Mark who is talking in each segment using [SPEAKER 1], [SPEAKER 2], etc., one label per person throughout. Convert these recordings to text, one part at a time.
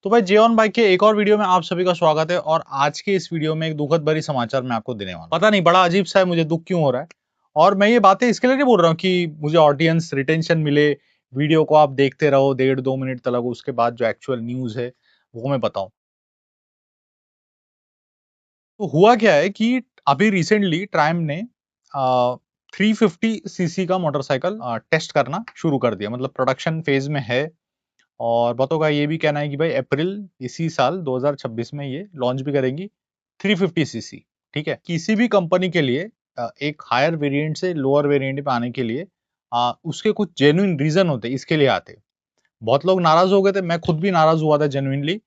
[SPEAKER 1] तो भाई जेऑन बाइक के एक और वीडियो में आप सभी का स्वागत है। और आज के इस वीडियो में एक दुखद भरी समाचार मैं आपको देने वाला हूं। पता नहीं बड़ा अजीब सा है, मुझे दुख क्यों हो रहा है। और मैं ये बातें इसके लिए नहीं बोल रहा हूँ कि मुझे ऑडियंस रिटेंशन मिले, वीडियो को आप देखते रहो 1.5-2 मिनट तक, उसके बाद जो एक्चुअल न्यूज है वो मैं बताऊं। तो हुआ क्या है कि अभी रिसेंटली ट्रायम ने 350 सीसी का मोटरसाइकिल टेस्ट करना शुरू कर दिया, मतलब प्रोडक्शन फेज में है। और बहुतों का ये भी कहना है कि भाई अप्रैल इसी साल 2026 में ये लॉन्च भी करेंगी 350 सीसी। ठीक है, किसी भी कंपनी के लिए एक हायर वेरिएंट से लोअर वेरिएंट पे आने के लिए उसके कुछ जेन्युइन रीजन होते हैं, इसके लिए आते हैं। बहुत लोग नाराज हो गए थे, मैं खुद भी नाराज हुआ था जेन्युइनली।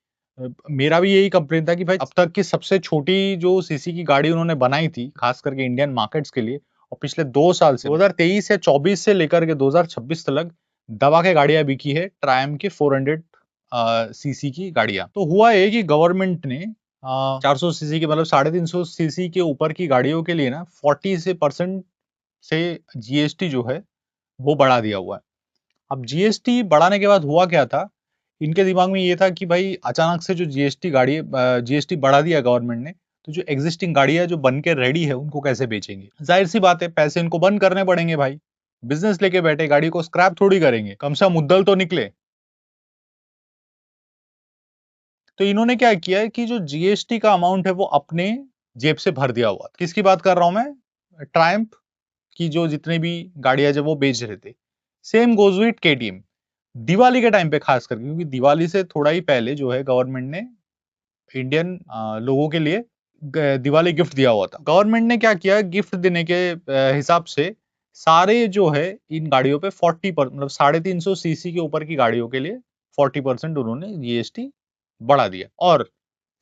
[SPEAKER 1] मेरा भी यही कंप्लेन था कि भाई अब तक की सबसे छोटी जो सीसी की गाड़ी उन्होंने बनाई थी खास करके इंडियन मार्केट्स के लिए, और पिछले 2 साल से 2023 या 24 से लेकर के 2026 तक दबा के गाड़ियां बिकी है ट्रायम के 400 सीसी की गाड़ियां। तो हुआ है कि गवर्नमेंट ने 400 सीसी के मतलब 350 सीसी के ऊपर की गाड़ियों के लिए ना 40% से जीएसटी जो है वो बढ़ा दिया हुआ है। अब जीएसटी बढ़ाने के बाद हुआ क्या था, इनके दिमाग में ये था कि भाई अचानक से जो जीएसटी बढ़ा दिया गवर्नमेंट ने, तो जो एग्जिस्टिंग गाड़ियां जो बन के रेडी है उनको कैसे बेचेंगे। जाहिर सी बात है, पैसे इनको बंद करने पड़ेंगे भाई। बिजनेस लेके बैठे, गाड़ी को स्क्रैप थोड़ी करेंगे, कम से कम मुद्दल तो निकले। तो इन्होंने क्या किया है कि जो जीएसटी का अमाउंट है वो अपने जेब से भर दिया हुआ। किसकी बात कर रहा हूं मैं? ट्रायम्फ की जो जितने भी गाड़ियां जब वो बेच रहे थे। Same goes with KTM. Diwali के टाइम पे खास करके, क्योंकि दिवाली से थोड़ा ही पहले जो है गवर्नमेंट ने इंडियन लोगों के लिए दिवाली गिफ्ट दिया हुआ था। गवर्नमेंट ने क्या किया, गिफ्ट देने के हिसाब से सारे जो है इन गाड़ियों पे 40% मतलब 350 सीसी के ऊपर की गाड़ियों के लिए 40% उन्होंने जीएसटी बढ़ा दिया। और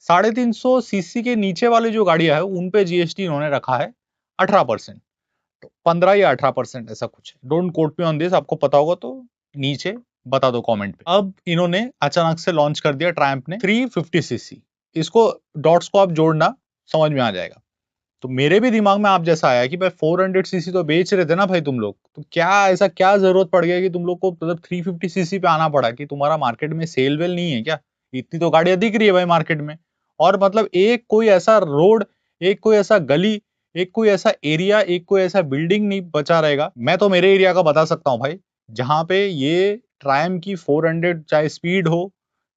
[SPEAKER 1] 350 सीसी के नीचे वाली जो गाड़ियां है उन पे जीएसटी इन्होंने रखा है 18%। तो 15 या 18% ऐसा कुछ है। Don't quote me on this, आपको पता होगा तो नीचे बता दो कमेंट पे। अब इन्होंने अचानक से लॉन्च कर दिया ट्रायम्फ ने 350 सीसी। इसको डॉट्स को आप जोड़ना समझ में आ जाएगा। तो मेरे भी दिमाग में आप जैसा आया कि भाई 400 सीसी तो बेच रहे थे ना भाई तुम लोग, तो क्या ऐसा क्या जरूरत पड़ गया कि तुम लोग को मतलब 350 सीसी पे आना पड़ा? कि तुम्हारा मार्केट में सेल वेल नहीं है क्या? इतनी तो गाड़ियां दिख रही है भाई मार्केट में। और मतलब एक कोई ऐसा रोड, एक कोई ऐसा गली, एक कोई ऐसा एरिया, एक कोई ऐसा बिल्डिंग नहीं बचा रहेगा। मैं तो मेरे एरिया का बता सकता हूँ भाई, जहां पे ये ट्रायम की 400 चाहे स्पीड हो,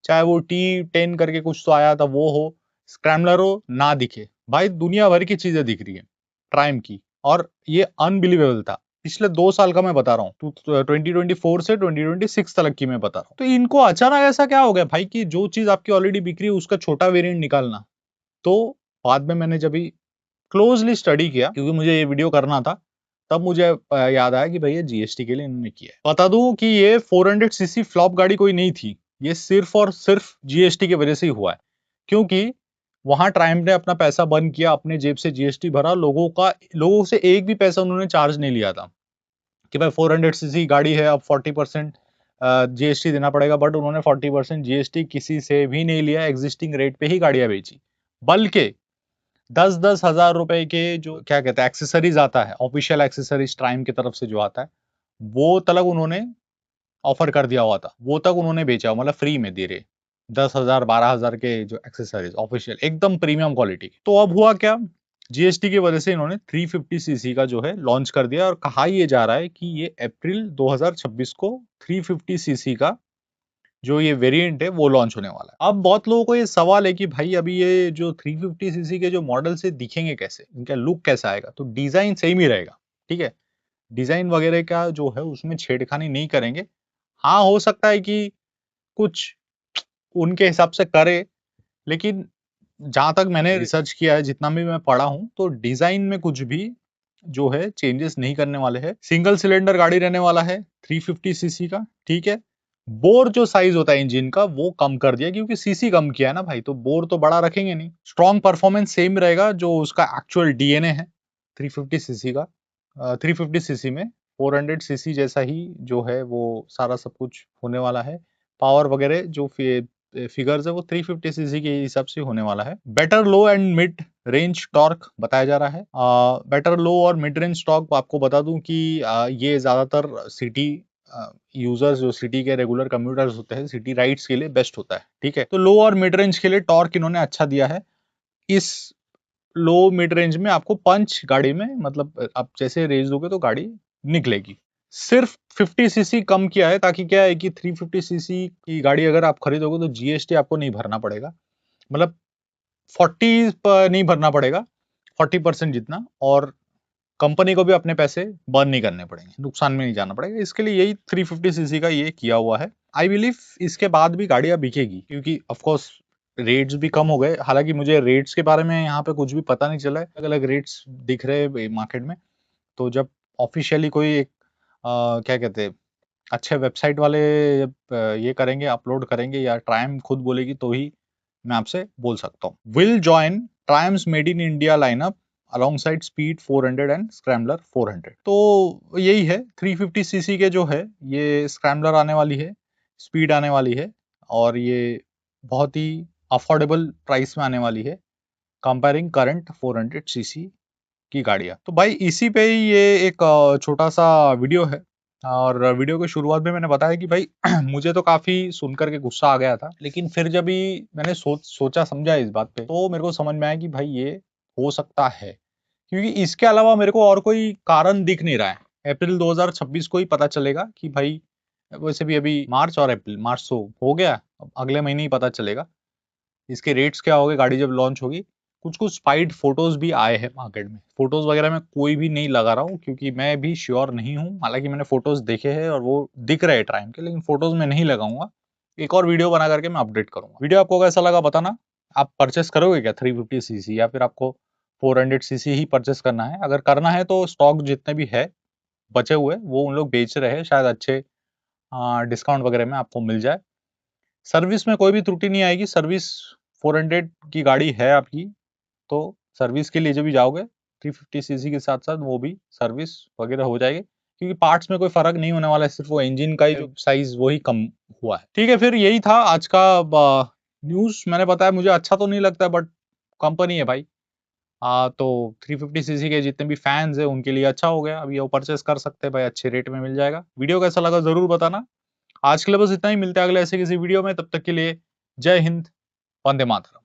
[SPEAKER 1] चाहे वो T10 करके कुछ तो आया था वो हो, स्क्रैम्बलर हो, ना दिखे भाई। दुनिया भर की चीजें दिख रही है ट्रायम की। और ये अनबिलीवेबल था। पिछले 2 साल का मैं बता रहा हूँ, 2024 से 2026 तक की मैं बता रहा हूँ। तो इनको अचानक ऐसा क्या हो गया भाई कि जो चीज आपकी ऑलरेडी बिक रही है उसका छोटा वेरिएंट निकालना। तो बाद में मैंने जब क्लोजली स्टडी किया, क्योंकि मुझे ये वीडियो करना था, तब मुझे याद आया कि भाई ये जीएसटी के लिए इन्होंने किया है। बता दूं कि ये 400 सीसी फ्लॉप गाड़ी कोई नहीं थी, ये सिर्फ और सिर्फ जीएसटी की वजह से ही हुआ है। क्योंकि वहां ट्रायम्फ ने अपना पैसा बंद किया, अपने जेब से जीएसटी भरा, लोगों से एक भी पैसा उन्होंने चार्ज नहीं लिया था कि भाई 400 सीसी गाड़ी है, अब 40% जीएसटी देना पड़ेगा। बट उन्होंने 40% जीएसटी किसी से भी नहीं लिया, एग्जिस्टिंग रेट पे ही गाड़ियां बेची। बल्कि 10-10 हजार रुपए के जो क्या कहते हैं एक्सेसरीज आता है, ऑफिशियल एक्सेसरीज ट्राइम की तरफ से जो आता है, वो तक उन्होंने ऑफर कर दिया हुआ था, वो तक उन्होंने बेचा, मतलब फ्री में दे रहे 10 हजार 12 हजार के जो एक्सेसरीज ऑफिशियल एकदम प्रीमियम क्वालिटी। तो अब हुआ क्या, जीएसटी की वजह से इन्होंने 350 सीसी का जो है लॉन्च कर दिया। और कहा यह जा रहा है कि ये अप्रैल 2026 को 350 सीसी का जो ये वेरिएंट है वो लॉन्च होने वाला है। अब बहुत लोगों को ये सवाल है कि भाई अभी ये जो 350 सीसी के जो मॉडल से दिखेंगे कैसे, इनका लुक कैसा आएगा? तो डिजाइन सेम ही रहेगा, ठीक है। डिजाइन वगैरह का जो है उसमें छेड़खानी नहीं करेंगे। हाँ, हो सकता है कि कुछ उनके हिसाब से करे, लेकिन जहां तक मैंने रिसर्च किया है, जितना भी मैं पढ़ा हूं, तो डिजाइन में कुछ भी जो है चेंजेस नहीं करने वाले हैं। सिंगल सिलेंडर गाड़ी रहने वाला है 350 सीसी का, ठीक है। बोर जो साइज होता है इंजन का वो कम कर दिया, क्योंकि सीसी कम किया है ना भाई, तो बोर तो बड़ा रखेंगे नहीं। स्ट्रॉन्ग परफॉर्मेंस सेम रहेगा जो उसका एक्चुअल डीएनए है 350 सीसी का। 350 सीसी में 400 सीसी जैसा ही जो है वो सारा सब कुछ होने वाला है। पावर वगैरह जो फिगर्स है वो 350 सीसी के हिसाब से होने वाला है। Better low and mid range torque बताया जा रहा है। बेटर लो और मिड रेंज टॉर्क आपको बता दूं कि ये ज्यादातर सिटी यूजर्स जो सिटी के रेगुलर कम्यूटर्स होते हैं, सिटी राइड्स के लिए बेस्ट होता है। ठीक है, तो लो और मिड रेंज के लिए टॉर्क इन्होंने अच्छा दिया है। इस लो मिड रेंज में आपको पंच गाड़ी में, मतलब आप जैसे रेंज दोगे तो गाड़ी निकलेगी। सिर्फ 50 सीसी कम किया है, ताकि क्या है कि 350 सीसी की गाड़ी अगर आप खरीदोगे तो जीएसटी आपको नहीं भरना पड़ेगा, मतलब 40 नहीं भरना पड़ेगा, 40% जितना, और कंपनी को भी अपने पैसे बर्न नहीं करने पड़ेंगे, नुकसान में नहीं जाना पड़ेगा। इसके लिए यही 350 सीसी का ये किया हुआ है। आई बिलीव इसके बाद भी गाड़ियां बिकेगी, क्योंकि ऑफ कोर्स रेट्स भी कम हो गए। हालांकि मुझे रेट्स के बारे में यहाँ पे कुछ भी पता नहीं चला है, अलग अलग रेट्स दिख रहे हैं मार्केट में। तो जब ऑफिशियली कोई एक क्या कहते हैं, अच्छे वेबसाइट वाले जब ये करेंगे, अपलोड करेंगे, या ट्रायम खुद बोलेगी, तो ही मैं आपसे बोल सकता हूँ। Will join triumphs made in India lineup alongside speed 400 and scrambler 400। तो यही है, 350 सीसी के जो है ये स्क्रैम्बलर आने वाली है, स्पीड आने वाली है, और ये बहुत ही अफोर्डेबल प्राइस में आने वाली है कंपेयरिंग करंट 400 सीसी की गाड़ियां। तो भाई इसी पे ही ये एक छोटा सा वीडियो है, और वीडियो की शुरुआत में मैंने बताया कि भाई मुझे तो काफी सुनकर के गुस्सा आ गया था, लेकिन फिर जब भी मैंने सोचा समझा इस बात पे, तो मेरे को समझ में आया कि भाई ये हो सकता है, क्योंकि इसके अलावा मेरे को और कोई कारण दिख नहीं रहा है। अप्रैल 2026 को ही पता चलेगा कि भाई, वैसे भी अभी मार्च और अप्रैल, मार्च तो हो गया, अब अगले महीने ही पता चलेगा इसके रेट्स क्या हो गए, गाड़ी जब लॉन्च होगी। कुछ कुछ स्पाइड फोटोज भी आए हैं मार्केट में, फोटोज वगैरह में कोई भी नहीं लगा रहा हूँ, क्योंकि मैं भी श्योर नहीं हूँ। हालांकि मैंने फोटोज देखे हैं और वो दिख रहे हैं टाइम के, लेकिन फोटोज में नहीं लगाऊंगा। एक और वीडियो बना करके मैं अपडेट करूंगा। वीडियो आपको कैसा लगा बताना। आप परचेस करोगे क्या 350 सीसी, या फिर आपको 400 सीसी ही परचेस करना है? अगर करना है तो स्टॉक जितने भी है बचे हुए, वो उन लोग बेच रहे हैं, शायद अच्छे डिस्काउंट वगैरह में आपको मिल जाए। सर्विस में कोई भी त्रुटि नहीं आएगी। सर्विस 400 की गाड़ी है आपकी, तो सर्विस के लिए जब भी जाओगे 350 सीसी के साथ साथ वो भी सर्विस वगैरह हो जाएगी, क्योंकि पार्ट्स में कोई फर्क नहीं होने वाला है, सिर्फ वो इंजन का ही जो साइज वही कम हुआ है। ठीक है, फिर यही था आज का न्यूज। मैंने बताया मुझे अच्छा तो नहीं लगता, बट कंपनी है भाई। तो 350 सीसी के जितने भी फैंस है उनके लिए अच्छा हो गया, अभी वो परचेस कर सकते हैं भाई, अच्छे रेट में मिल जाएगा। वीडियो कैसा लगा जरूर बताना। आज के लिए बस इतना ही, मिलते हैं अगले ऐसे किसी वीडियो में, तब तक के लिए जय हिंद, वंदे मातरम।